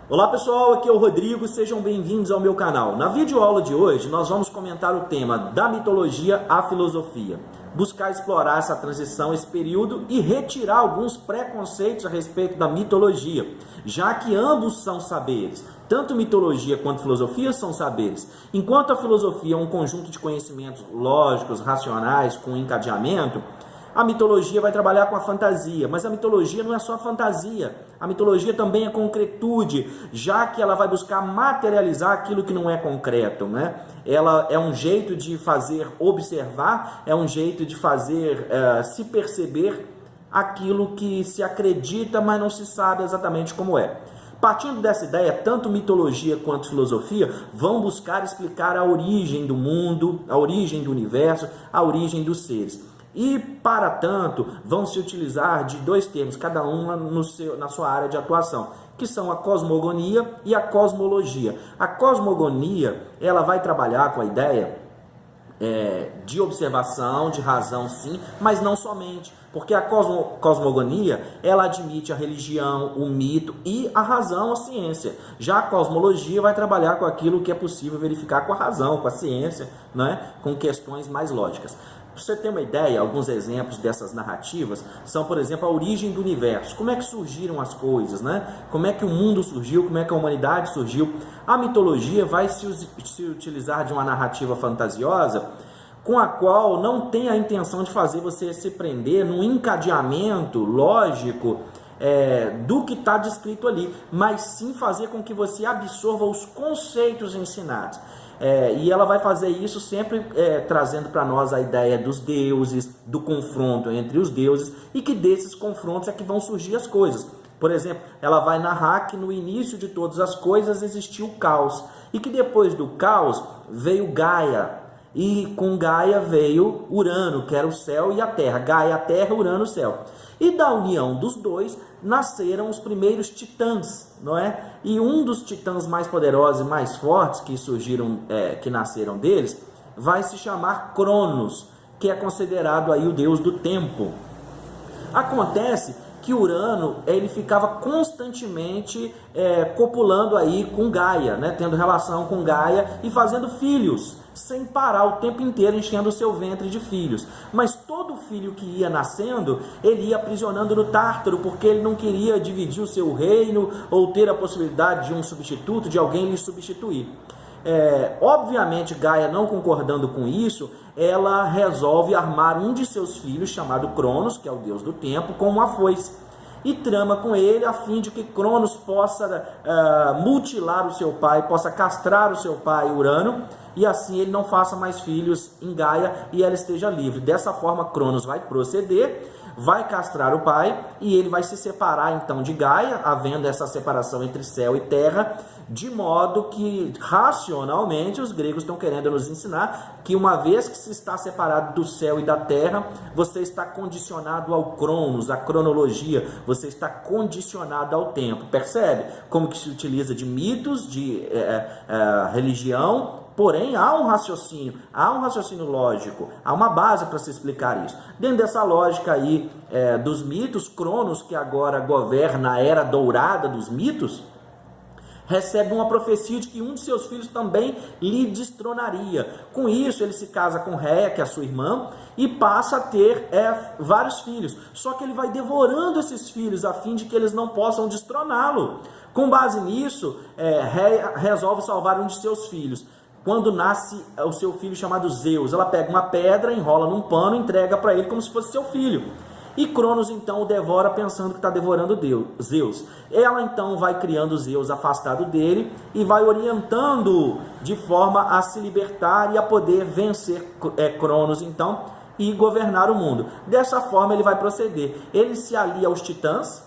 Olá pessoal, aqui é o Rodrigo, sejam bem-vindos ao meu canal. Na videoaula de hoje nós vamos comentar o tema da mitologia à filosofia. Buscar explorar essa transição, esse período e retirar alguns preconceitos a respeito da mitologia, já que ambos são saberes. Tanto mitologia quanto filosofia são saberes. Enquanto a filosofia é um conjunto de conhecimentos lógicos, racionais, com encadeamento, a mitologia vai trabalhar com a fantasia, mas a mitologia não é só fantasia. A mitologia também é concretude, já que ela vai buscar materializar aquilo que não é concreto, né? Ela é um jeito de fazer observar, é um jeito de fazer se perceber aquilo que se acredita, mas não se sabe exatamente como é. Partindo dessa ideia, tanto mitologia quanto filosofia vão buscar explicar a origem do mundo, a origem do universo, a origem dos seres. E, para tanto, vão se utilizar de dois termos, cada uma na sua área de atuação, que são a cosmogonia e a cosmologia. A cosmogonia, ela vai trabalhar com a ideia de observação, de razão, sim, mas não somente, porque a cosmogonia, ela admite a religião, o mito e a razão, a ciência. Já a cosmologia vai trabalhar com aquilo que é possível verificar com a razão, com a ciência, né? Com questões mais lógicas. Para você ter uma ideia, alguns exemplos dessas narrativas são, por exemplo, a origem do universo. Como é que surgiram as coisas, né? Como é que o mundo surgiu, como é que a humanidade surgiu. A mitologia vai se utilizar de uma narrativa fantasiosa com a qual não tem a intenção de fazer você se prender num encadeamento lógico do que está descrito ali, mas sim fazer com que você absorva os conceitos ensinados. E ela vai fazer isso sempre trazendo para nós a ideia dos deuses, do confronto entre os deuses, e que desses confrontos é que vão surgir as coisas. Por exemplo, ela vai narrar que no início de todas as coisas existiu o caos, e que depois do caos veio Gaia, e com Gaia veio Urano, que era o céu e a terra. Gaia, a terra, Urano, o céu. E da união dos dois nasceram os primeiros titãs, não é? E um dos titãs mais poderosos e mais fortes que surgiram, que nasceram deles, vai se chamar Cronos, que é considerado aí o deus do tempo. Acontece que Urano, ele ficava constantemente copulando aí com Gaia, né? Tendo relação com Gaia e fazendo filhos, sem parar o tempo inteiro, enchendo o seu ventre de filhos. Mas todo filho que ia nascendo, ele ia aprisionando no Tártaro, porque ele não queria dividir o seu reino ou ter a possibilidade de um substituto, de alguém lhe substituir. Obviamente, Gaia, não concordando com isso, ela resolve armar um de seus filhos, chamado Cronos, que é o deus do tempo, com uma foice, e trama com ele a fim de que Cronos possa mutilar o seu pai, possa castrar o seu pai Urano, e assim ele não faça mais filhos em Gaia e ela esteja livre. Dessa forma, Cronos vai proceder, vai castrar o pai e ele vai se separar então de Gaia, havendo essa separação entre céu e terra, de modo que racionalmente os gregos estão querendo nos ensinar que uma vez que se está separado do céu e da terra, você está condicionado ao Cronos, à cronologia, você está condicionado ao tempo. Percebe como que se utiliza de mitos, de religião? Porém, há um raciocínio lógico, há uma base para se explicar isso. Dentro dessa lógica aí dos mitos, Cronos, que agora governa a era dourada dos mitos, recebe uma profecia de que um de seus filhos também lhe destronaria. Com isso, ele se casa com Réia, que é a sua irmã, e passa a ter vários filhos. Só que ele vai devorando esses filhos a fim de que eles não possam destroná-lo. Com base nisso, Réia resolve salvar um de seus filhos. Quando nasce o seu filho chamado Zeus, ela pega uma pedra, enrola num pano e entrega para ele como se fosse seu filho. E Cronos então o devora pensando que está devorando Zeus. Ela então vai criando Zeus afastado dele e vai orientando de forma a se libertar e a poder vencer Cronos então e governar o mundo. Dessa forma ele vai proceder. Ele se alia aos titãs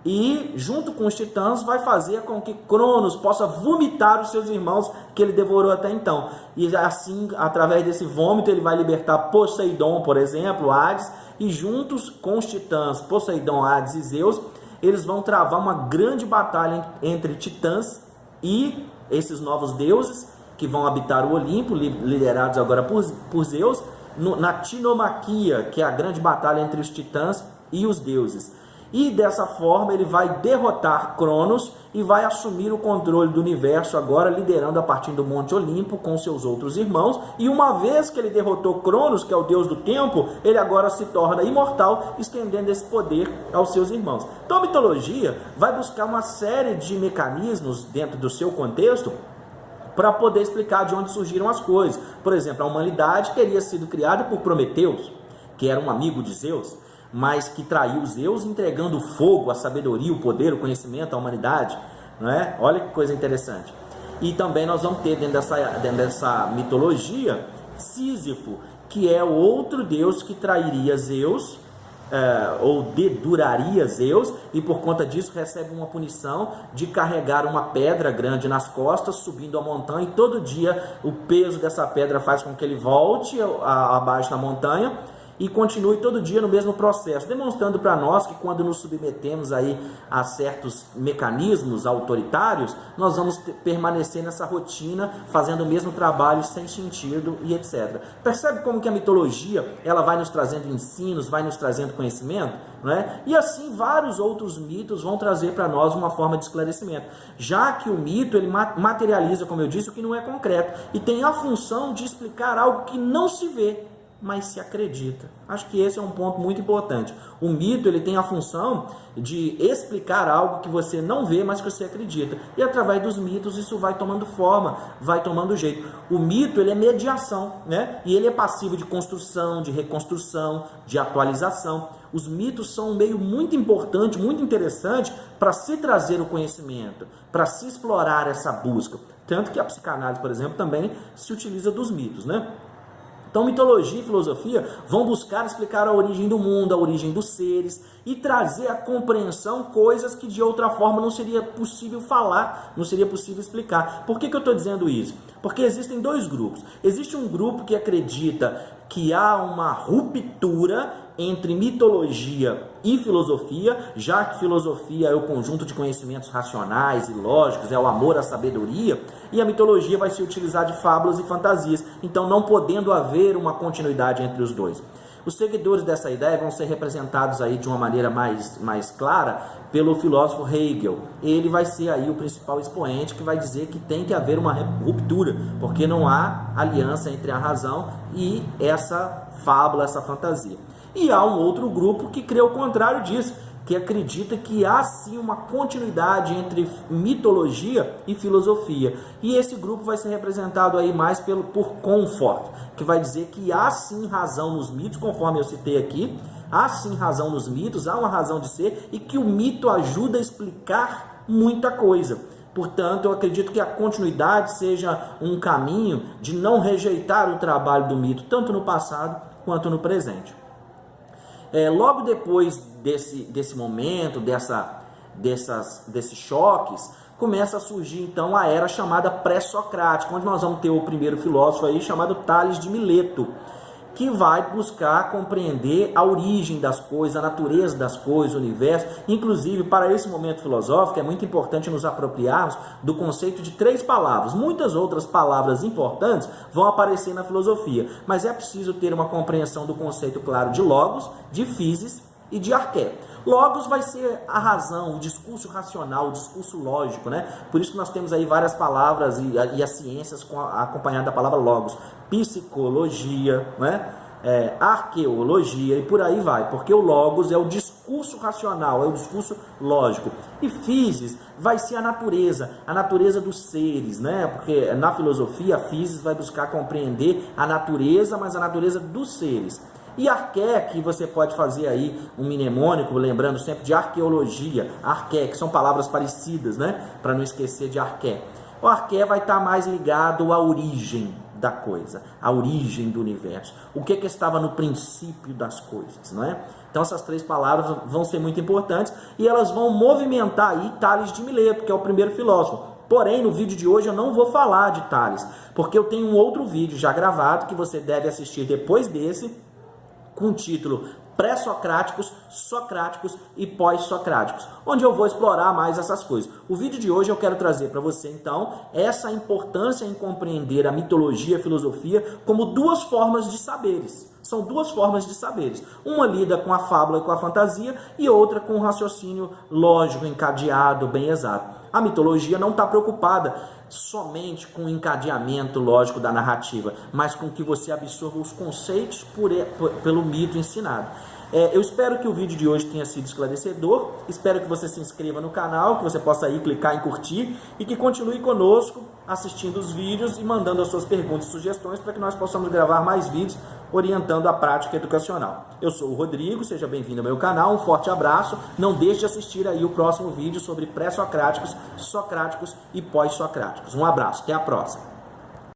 e junto com os titãs vai fazer com que Cronos possa vomitar os seus irmãos que ele devorou até então. E assim, através desse vômito, ele vai libertar Poseidon, por exemplo, Hades, e juntos com os titãs, Poseidon, Hades e Zeus, eles vão travar uma grande batalha entre titãs e esses novos deuses que vão habitar o Olimpo, liderados agora por Zeus, na Tinomaquia, que é a grande batalha entre os titãs e os deuses. E dessa forma ele vai derrotar Cronos e vai assumir o controle do universo agora, liderando a partir do Monte Olimpo com seus outros irmãos. E uma vez que ele derrotou Cronos, que é o deus do tempo, ele agora se torna imortal, estendendo esse poder aos seus irmãos. Então a mitologia vai buscar uma série de mecanismos dentro do seu contexto para poder explicar de onde surgiram as coisas. Por exemplo, a humanidade teria sido criada por Prometeus, que era um amigo de Zeus, mas que traiu Zeus, entregando o fogo, a sabedoria, o poder, o conhecimento à humanidade, não é? Olha que coisa interessante. E também nós vamos ter dentro dessa mitologia Sísifo, que é o outro deus que trairia Zeus, ou deduraria Zeus, e por conta disso recebe uma punição de carregar uma pedra grande nas costas, subindo a montanha, e todo dia o peso dessa pedra faz com que ele volte abaixo na montanha, e continue todo dia no mesmo processo, demonstrando para nós que quando nos submetemos aí a certos mecanismos autoritários, nós vamos permanecer nessa rotina, fazendo o mesmo trabalho sem sentido e etc. Percebe como que a mitologia ela vai nos trazendo ensinos, vai nos trazendo conhecimento? Não é? E assim vários outros mitos vão trazer para nós uma forma de esclarecimento, já que o mito ele materializa, como eu disse, o que não é concreto, e tem a função de explicar algo que não se vê, mas se acredita. Acho que esse é um ponto muito importante. O mito ele tem a função de explicar algo que você não vê, mas que você acredita. E através dos mitos isso vai tomando forma, vai tomando jeito. O mito ele é mediação, né? E ele é passivo de construção, de reconstrução, de atualização. Os mitos são um meio muito importante, muito interessante para se trazer o conhecimento, para se explorar essa busca. Tanto que a psicanálise, por exemplo, também se utiliza dos mitos, né? Então, mitologia e filosofia vão buscar explicar a origem do mundo, a origem dos seres e trazer à compreensão coisas que de outra forma não seria possível falar, não seria possível explicar. Por que eu estou dizendo isso? Porque existem dois grupos. Existe um grupo que acredita que há uma ruptura entre mitologia e filosofia, já que filosofia é o conjunto de conhecimentos racionais e lógicos, é o amor à sabedoria, e a mitologia vai se utilizar de fábulas e fantasias, então não podendo haver uma continuidade entre os dois. Os seguidores dessa ideia vão ser representados aí de uma maneira mais clara pelo filósofo Hegel. Ele vai ser aí o principal expoente que vai dizer que tem que haver uma ruptura, porque não há aliança entre a razão e essa fábula, essa fantasia. E há um outro grupo que crê o contrário disso, que acredita que há sim uma continuidade entre mitologia e filosofia. E esse grupo vai ser representado aí mais por Comfort, que vai dizer que há sim razão nos mitos, conforme eu citei aqui, há sim razão nos mitos, há uma razão de ser, e que o mito ajuda a explicar muita coisa. Portanto, eu acredito que a continuidade seja um caminho de não rejeitar o trabalho do mito, tanto no passado quanto no presente. Logo depois desse momento, desses choques, começa a surgir então a era chamada pré-socrática, onde nós vamos ter o primeiro filósofo aí chamado Tales de Mileto, que vai buscar compreender a origem das coisas, a natureza das coisas, o universo. Inclusive, para esse momento filosófico, é muito importante nos apropriarmos do conceito de 3 palavras. Muitas outras palavras importantes vão aparecer na filosofia, mas é preciso ter uma compreensão do conceito claro de logos, de physis e de arché. Logos vai ser a razão, o discurso racional, o discurso lógico, né? Por isso que nós temos aí várias palavras e as ciências acompanhadas da palavra logos. Psicologia, né? Arqueologia e por aí vai, porque o logos é o discurso racional, é o discurso lógico. E physis vai ser a natureza dos seres, né? Porque na filosofia a physis vai buscar compreender a natureza, mas a natureza dos seres. E arché, que você pode fazer aí um mnemônico, lembrando sempre de arqueologia, arché, que são palavras parecidas, né? Para não esquecer de arché. O arché vai estar mais ligado à origem da coisa, à origem do universo. O que estava no princípio das coisas, não é? Então essas 3 palavras vão ser muito importantes e elas vão movimentar aí Tales de Mileto, que é o primeiro filósofo. Porém, no vídeo de hoje eu não vou falar de Tales, porque eu tenho um outro vídeo já gravado que você deve assistir depois desse, com o título pré-socráticos, socráticos e pós-socráticos, onde eu vou explorar mais essas coisas. O vídeo de hoje eu quero trazer para você, então, essa importância em compreender a mitologia e a filosofia como duas formas de saberes. São duas formas de saberes. Uma lida com a fábula e com a fantasia e outra com o raciocínio lógico, encadeado, bem exato. A mitologia não está preocupada somente com o encadeamento lógico da narrativa, mas com que você absorva os conceitos pelo mito ensinado. Eu espero que o vídeo de hoje tenha sido esclarecedor, espero que você se inscreva no canal, que você possa aí clicar em curtir e que continue conosco assistindo os vídeos e mandando as suas perguntas e sugestões para que nós possamos gravar mais vídeos orientando a prática educacional. Eu sou o Rodrigo, seja bem-vindo ao meu canal, um forte abraço, não deixe de assistir aí o próximo vídeo sobre pré-socráticos, socráticos e pós-socráticos. Um abraço, até a próxima!